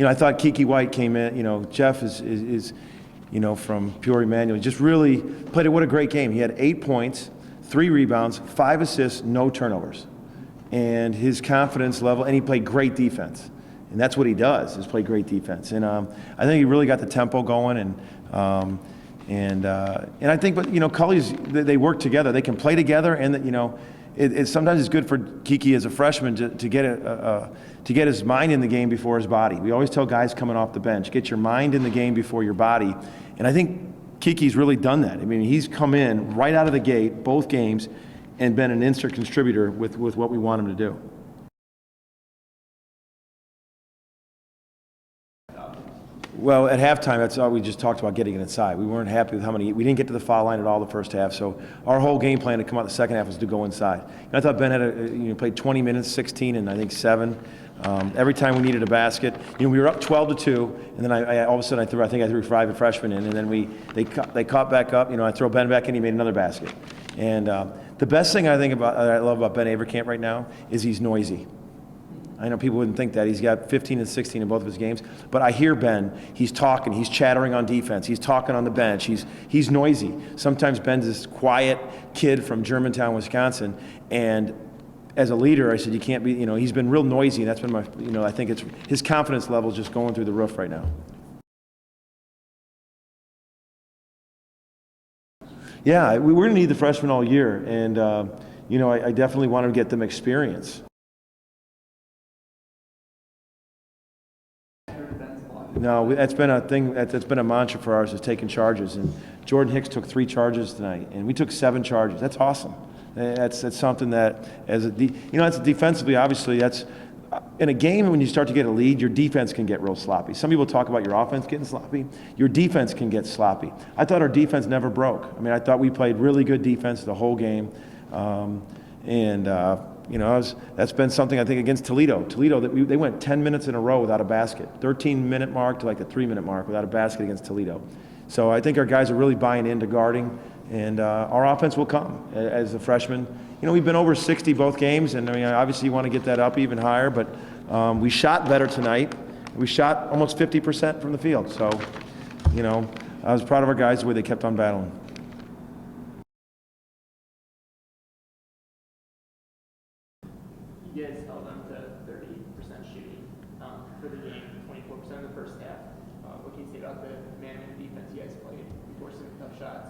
I thought Kiki White came in. Jeff is from Peoria Manual. He just really played what a great game. He had 8 points, 3 rebounds, 5 assists, no turnovers. And his confidence level, and he played great defense. And that's what he does, is play great defense. And I think he really got the tempo going. And I think, Cully's, they work together. They can play together, and sometimes it's good for Kiki as a freshman to get his mind in the game before his body. We always tell guys coming off the bench, get your mind in the game before your body. And I think Kiki's really done that. I mean, he's come in right out of the gate, both games, and been an instant contributor with what we want him to do. Well, at halftime, that's all we just talked about, getting it inside. We weren't happy with we didn't get to the foul line at all the first half, so our whole game plan to come out the second half was to go inside. And I thought Ben had played 20 minutes, 16 and I think 7. Every time we needed a basket, we were up 12-2, and then I all of a sudden I threw 5 freshmen in, and then they caught back up. I throw Ben back in, he made another basket. And the best thing I love about Ben Avercamp right now is he's noisy. I know people wouldn't think that. He's got 15 and 16 in both of his games. But I hear Ben. He's talking. He's chattering on defense. He's talking on the bench. He's noisy. Sometimes Ben's this quiet kid from Germantown, Wisconsin. And as a leader, I said, you can't be, he's been real noisy. And that's been my, I think it's his confidence level is just going through the roof right now. Yeah, we're going to need the freshmen all year. And, I definitely want to get them experience. No, that's been a thing. That's been a mantra for ours, is taking charges. And Jordan Hicks took 3 charges tonight, and we took 7 charges. That's awesome. That's something that, that's defensively. Obviously, that's in a game when you start to get a lead, your defense can get real sloppy. Some people talk about your offense getting sloppy. Your defense can get sloppy. I thought our defense never broke. I mean, I thought we played really good defense the whole game, that's been something I think against Toledo. They went 10 minutes in a row without a basket. 13-minute mark to like the 3-minute mark without a basket against Toledo. So I think our guys are really buying into guarding, and our offense will come as a freshman. We've been over 60 both games, and obviously you want to get that up even higher, but we shot better tonight. We shot almost 50% from the field. So, I was proud of our guys the way they kept on battling. You guys held them to 30% shooting for the game, 24% in the first half. What can you say about the man-to-man defense you guys played before some tough shots?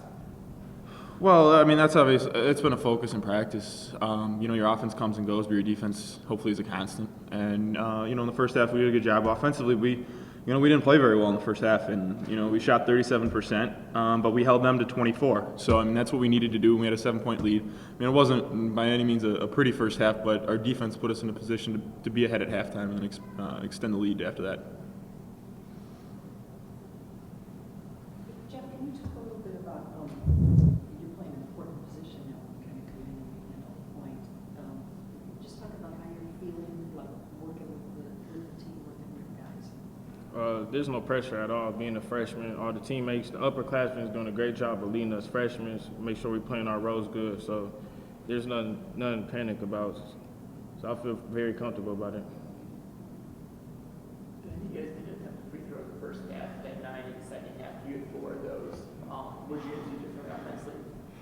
Well, that's obvious. It's been a focus in practice. Your offense comes and goes, but your defense hopefully is a constant. And in the first half we did a good job offensively. We didn't play very well in the first half, and we shot 37%, but we held them to 24. So that's what we needed to do. We had a 7-point lead. It wasn't by any means a pretty first half, but our defense put us in a position to be ahead at halftime and extend the lead after that. Jeff, can you talk a little bit about you're playing an important position now, kind of coming in point. Just talk about how you're feeling, like working with the team, working with your guys. There's no pressure at all. Being a freshman, all the teammates, the upperclassmen is doing a great job of leading us freshmen, make sure we're playing our roles good. So there's nothing to panic about. So I feel very comfortable about it. You guys did attempt free throws the first half, then 9 in the second half. You had 4 of those. What did you guys do different offensively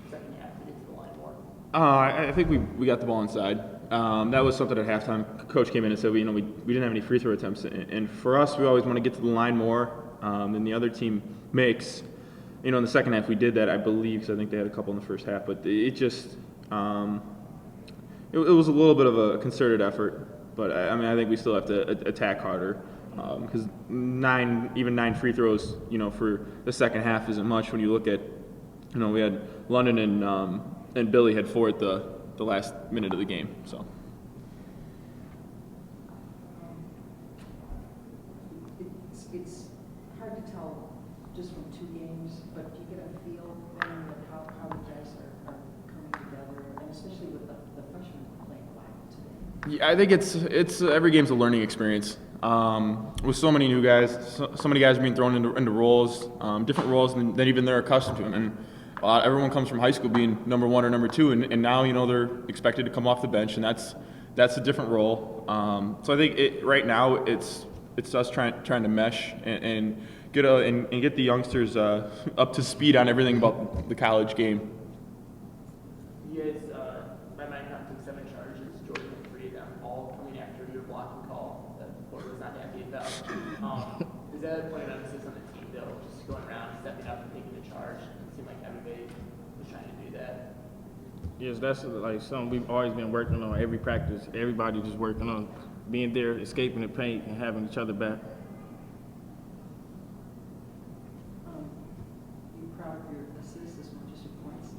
second half to get to the line more? I think we got the ball inside. That was something at halftime. Coach came in and said we didn't have any free throw attempts, and for us, we always want to get to the line more than the other team makes. In the second half we did that, I believe, because I think they had a couple in the first half, but it just it was a little bit of a concerted effort. But I think we still have to attack harder, because 9 free throws for the second half isn't much when you look at we had London and Billy had 4 at the last minute of the game. So It's hard to tell just from 2 games, but do you get a feel then of how the guys are coming together, and especially with the freshmen playing a lot today? yeah, I think it's every game's a learning experience. With so many new guys, so many guys being thrown into roles, different roles than even they're accustomed to, and everyone comes from high school being number 1 or number 2, and now they're expected to come off the bench, and that's a different role. So I think right now it's it's us trying to mesh and get the youngsters up to speed on everything about the college game. You guys, by my count, took 7 charges. Jordan had 3 of them, all coming after your blocking call that Florida was not happy about. Is that a point of emphasis on the team, though, just going around, stepping up, and taking the charge? It seemed like everybody was trying to do that. Yes, that's like something we've always been working on every practice. Everybody just working on being there, escaping the paint, and having each other back. You proud of your assists as much as your points? Is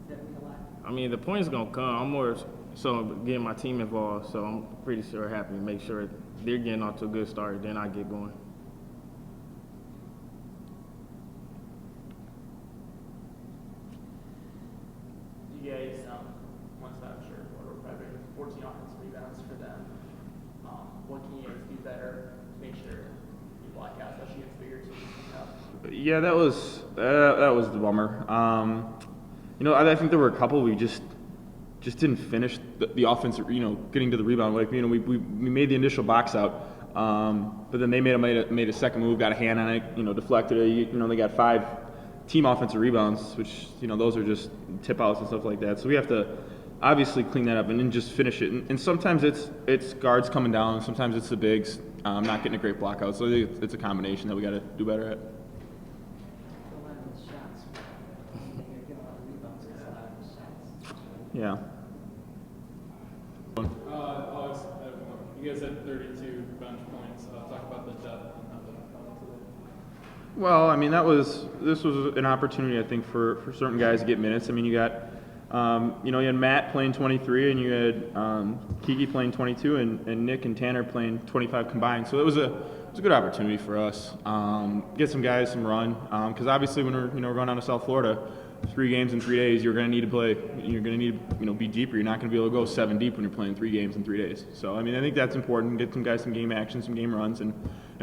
that real life? I mean, the points gonna come. I'm more so getting my team involved, so I'm pretty sure happy to make sure they're getting off to a good start, then I get going. You guys, once I'm sure, Florida will probably bring 14 offensive rebounds for them. What can you guys do better to make sure you block out, especially against bigger teams coming up? Yeah, that was the bummer. I think there were a couple we just didn't finish the offense. Getting to the rebound. Like we made the initial box out, but then they made a second move, got a hand on it, deflected it. They got 5 team offensive rebounds, which those are just tip outs and stuff like that. So we have to obviously clean that up and then just finish it. And sometimes it's guards coming down, sometimes it's the bigs not getting a great block out. So I think it's a combination that we got to do better at. A lot of those shots. You're going to get a lot of rebounds because a lot of those shots. Yeah. Alex, you guys had 32 bench points. Talk about the depth and how that felt today. Well, I mean, this was an opportunity, I think, for certain guys to get minutes. I mean, you got, you had Matt playing 23, and you had Kiki playing 22, and Nick and Tanner playing 25 combined. So it was a good opportunity for us. Get some guys some run, because obviously when we're going down to South Florida, 3 games in 3 days, you're going to need to play. You're going to need to be deeper. You're not going to be able to go 7 deep when you're playing 3 games in 3 days. So I mean, I think that's important. Get some guys some game action, some game runs, and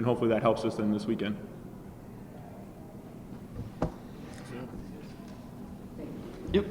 hopefully that helps us then this weekend. Yep.